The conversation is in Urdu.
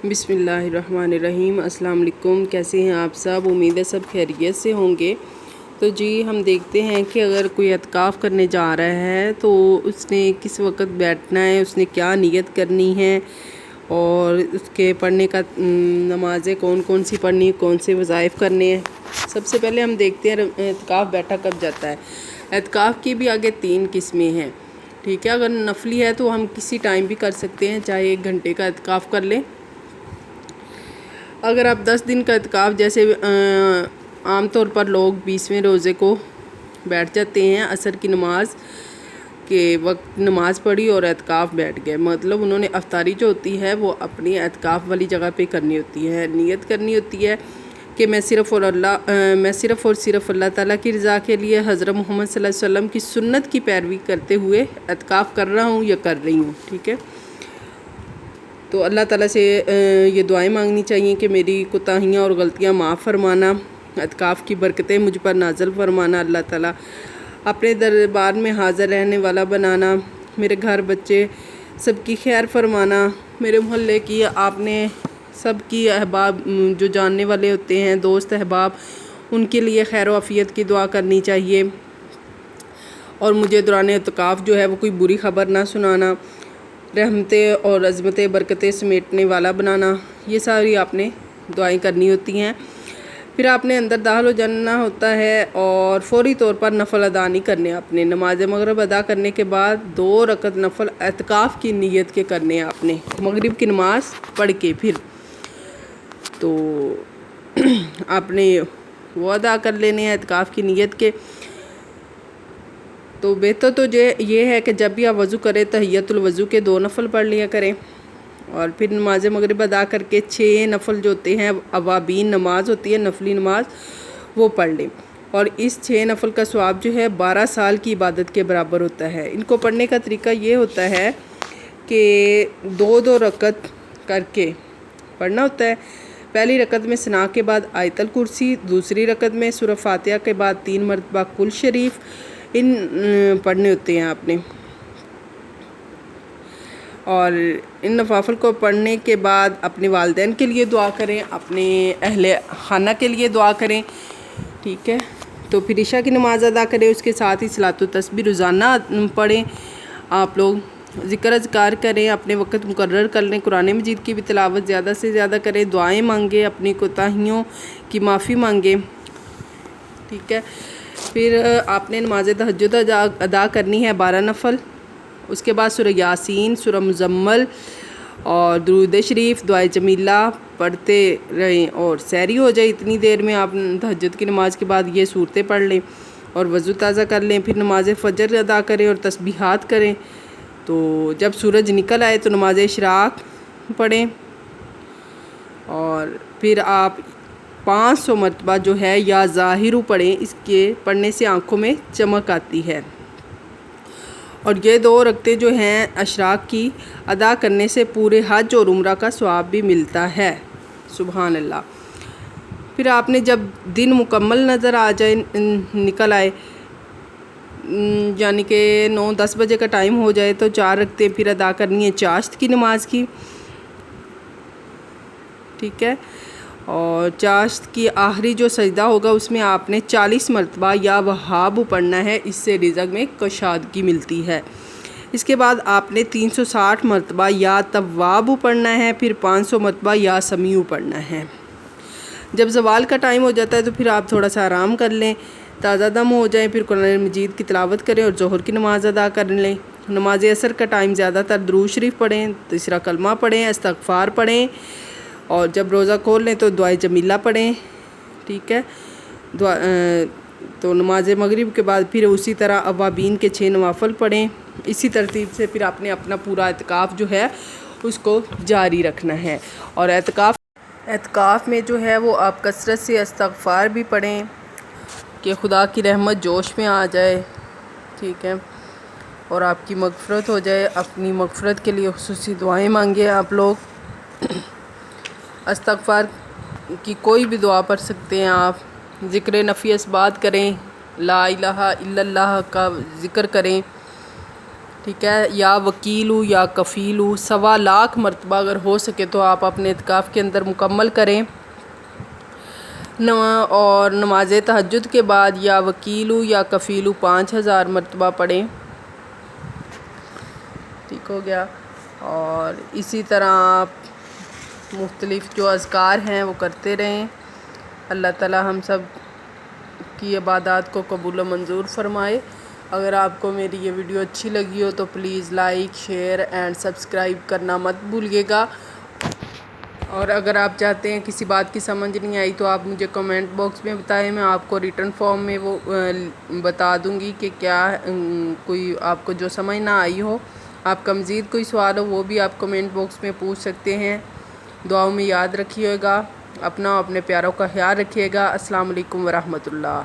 بسم اللہ الرحمن الرحیم۔ السلام علیکم، کیسے ہیں آپ سب؟ امید ہے سب خیریت سے ہوں گے۔ تو جی ہم دیکھتے ہیں کہ اگر کوئی اعتکاف کرنے جا رہا ہے تو اس نے کس وقت بیٹھنا ہے، اس نے کیا نیت کرنی ہے اور اس کے پڑھنے کا نمازیں کون کون سی پڑھنی، کون سے وظائف کرنے ہیں۔ سب سے پہلے ہم دیکھتے ہیں اعتکاف بیٹھا کب جاتا ہے۔ اعتکاف کی بھی آگے 3 قسمیں ہیں، ٹھیک ہے۔ اگر نفلی ہے تو ہم کسی ٹائم بھی کر سکتے ہیں، چاہے 1 گھنٹے کا اعتکاف کر لیں۔ اگر آپ 10 دن کا اعتکاف، جیسے عام طور پر لوگ 20ویں روزے کو بیٹھ جاتے ہیں، عصر کی نماز کے وقت نماز پڑھی اور اعتکاف بیٹھ گئے، مطلب انہوں نے افطاری جو ہوتی ہے وہ اپنی اعتکاف والی جگہ پہ کرنی ہوتی ہے، نیت کرنی ہوتی ہے کہ میں صرف اور صرف اللہ تعالیٰ کی رضا کے لیے حضرت محمد صلی اللہ علیہ وسلم کی سنت کی پیروی کرتے ہوئے اعتکاف کر رہا ہوں یا کر رہی ہوں، ٹھیک ہے۔ تو اللہ تعالیٰ سے یہ دعائیں مانگنی چاہیے کہ میری کوتاہیاں اور غلطیاں معاف فرمانا، اعتکاف کی برکتیں مجھ پر نازل فرمانا، اللہ تعالیٰ اپنے دربار میں حاضر رہنے والا بنانا، میرے گھر بچے سب کی خیر فرمانا، میرے محلے کی آپ نے سب کی احباب جو جاننے والے ہوتے ہیں، دوست احباب، ان کے لیے خیر و عافیت کی دعا کرنی چاہیے، اور مجھے دوران اعتکاف جو ہے وہ کوئی بری خبر نہ سنانا، رحمتیں اور عظمتیں برکتیں سمیٹنے والا بنانا، یہ ساری آپ نے دعائیں کرنی ہوتی ہیں۔ پھر آپ نے اندر داخل ہو جانا ہوتا ہے اور فوری طور پر نفل ادا نہیں کرنے، آپ نے نماز مغرب ادا کرنے کے بعد 2 رکعت نفل اعتکاف کی نیت کے کرنے ہیں، آپ نے مغرب کی نماز پڑھ کے پھر تو آپ نے وہ ادا کر لینے ہیں اعتکاف کی نیت کے۔ تو بہتر تو یہ ہے کہ جب بھی آپ وضو کریں تحیۃ الوضو کے 2 نفل پڑھ لیا کریں، اور پھر نماز مغرب ادا کر کے 6 نفل جو ہوتے ہیں اوابین نماز ہوتی ہے، نفلی نماز، وہ پڑھ لیں، اور اس 6 نفل کا ثواب جو ہے 12 سال کی عبادت کے برابر ہوتا ہے۔ ان کو پڑھنے کا طریقہ یہ ہوتا ہے کہ 2 رکعت کر کے پڑھنا ہوتا ہے۔ پہلی رکعت میں ثنا کے بعد آیت الکرسی، دوسری رکعت میں سورہ فاتحہ کے بعد 3 مرتبہ کل شریف پڑھنے ہوتے ہیں آپ نے، اور ان نوافل کو پڑھنے کے بعد اپنے والدین کے لیے دعا کریں، اپنے اہل خانہ کے لیے دعا کریں، ٹھیک ہے۔ تو پھر عشاء کی نماز ادا کریں، اس کے ساتھ ہی صلاۃ و تسبیح روزانہ پڑھیں، آپ لوگ ذکر اذکار کریں، اپنے وقت مقرر کر لیں، قرآن مجید کی بھی تلاوت زیادہ سے زیادہ کریں، دعائیں مانگیں، اپنی کوتاہیوں کی معافی مانگیں، ٹھیک ہے۔ پھر آپ نے نماز تہجد ادا کرنی ہے 12 نفل، اس کے بعد سورہ یاسین، سورہ مزمل اور درود شریف، دعائے جمیلہ پڑھتے رہیں اور سحری ہو جائے اتنی دیر میں آپ تہجد کی نماز کے بعد یہ صورتیں پڑھ لیں اور وضو تازہ کر لیں، پھر نماز فجر ادا کریں اور تسبیحات کریں۔ تو جب سورج نکل آئے تو نماز اشراق پڑھیں، اور پھر آپ 500 مرتبہ جو ہے یا ظاہرو پڑھیں، اس کے پڑھنے سے آنکھوں میں چمک آتی ہے، اور یہ 2 رکعتیں جو ہیں اشراق کی ادا کرنے سے پورے حج اور عمرہ کا ثواب بھی ملتا ہے، سبحان اللہ۔ پھر آپ نے جب دن مکمل نظر آ جائے، نکل آئے، یعنی کہ 9-10 بجے کا ٹائم ہو جائے، تو 4 رکعتیں پھر ادا کرنی ہیں چاشت کی نماز کی، ٹھیک ہے۔ اور چاشت کی آخری جو سجدہ ہوگا اس میں آپ نے 40 مرتبہ یا وہاب پڑھنا ہے، اس سے رزق میں کشادگی ملتی ہے۔ اس کے بعد آپ نے 360 مرتبہ یا تواب پڑھنا ہے، پھر 500 مرتبہ یا سمیع پڑھنا ہے۔ جب زوال کا ٹائم ہو جاتا ہے تو پھر آپ تھوڑا سا آرام کر لیں، تازہ دم ہو جائیں، پھر قرآن مجید کی تلاوت کریں اور ظہر کی نماز ادا کر لیں۔ نماز عصر کا ٹائم زیادہ تر درود شریف پڑھیں، تیسرا کلمہ پڑھیں، استغفار پڑھیں، اور جب روزہ کھول لیں تو دعائے جمیلہ پڑھیں، ٹھیک ہے۔ تو نماز مغرب کے بعد پھر اسی طرح اوابین کے 6 نوافل پڑھیں، اسی ترتیب سے پھر آپ نے اپنا پورا اعتکاف جو ہے اس کو جاری رکھنا ہے۔ اور اعتکاف میں جو ہے وہ آپ کثرت سے استغفار بھی پڑھیں کہ خدا کی رحمت جوش میں آ جائے، ٹھیک ہے، اور آپ کی مغفرت ہو جائے۔ اپنی مغفرت کے لیے خصوصی دعائیں مانگیں آپ لوگ، استغفار کی کوئی بھی دعا پڑھ سکتے ہیں آپ، ذکر نفی اثبات کریں، لا الہ الا اللہ کا ذکر کریں، ٹھیک ہے، یا وکیل ہوں یا کفیل ہوں، 1.25 لاکھ مرتبہ اگر ہو سکے تو آپ اپنے اعتکاف کے اندر مکمل کریں۔ اور نماز تہجد کے بعد یا وکیل ہوں یا کفیل ہوں 5000 مرتبہ پڑھیں۔ ٹھیک ہو گیا۔ اور اسی طرح آپ مختلف جو اذکار ہیں وہ کرتے رہیں۔ اللہ تعالی ہم سب کی عبادات کو قبول و منظور فرمائے۔ اگر آپ کو میری یہ ویڈیو اچھی لگی ہو تو please like, share and subscribe کرنا مت بھولیے گا۔ اور اگر آپ چاہتے ہیں کسی بات کی سمجھ نہیں آئی تو آپ مجھے کمنٹ باکس میں بتائیں، میں آپ کو ریٹن فارم میں وہ بتا دوں گی کہ کیا کوئی آپ کو جو سمجھ نہ آئی ہو، آپ کا مزید کوئی سوال ہو وہ بھی آپ کمنٹ باکس میں پوچھ سکتے ہیں۔ دعاؤں میں یاد رکھیے گا، اپنا اپنے پیاروں کا خیال رکھیے گا۔ السلام علیکم ورحمۃ اللہ۔